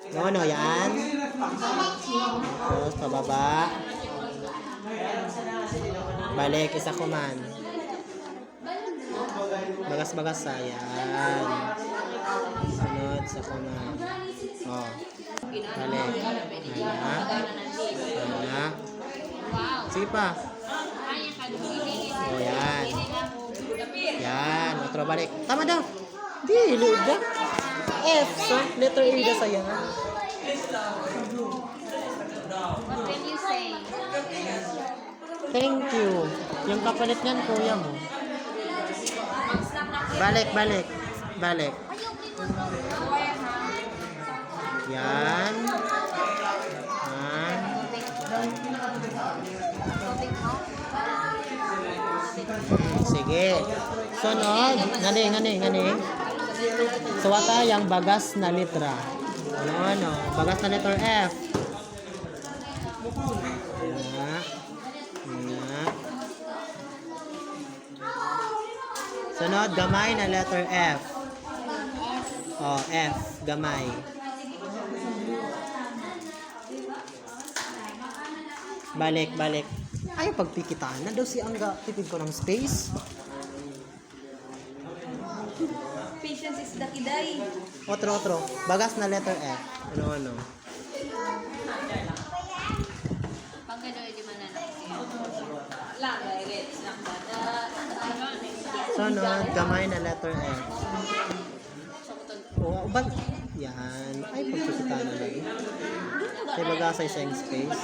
No, yan. Tapos, pababa. Balik, isa ko man. Bagas-bagas yan. Sunod, isa ko man. Oh. Balik. Ayan. Sige pa. Oh, yan. Yan. Otro balik. Tama daw. Di, load na. F. So, letter A na sayang. What can you say? Thank you. Yung kapalit niyan, kuya mo. Balik, balik. Balik. Yan. Yan. Sige. Sunod. Ngani. Suwata yung bagas na litra. Ano? Bagas na letter F. Sunod, gamay na letter F. Oh, F. Gamay. Balik. Ayaw pagpikitaan. Na daw si Angga. Tipid ko ng space. Patience is the kiday. Otro. Bagas na letter F. Ano? Pagkanoy di mananak siya. Lagay, let's lang bada. Sunod, gamay na letter F. Oh, ba't? Yan. Ay, pagpikitaan na lagi. Kaya bagasay sa yung space.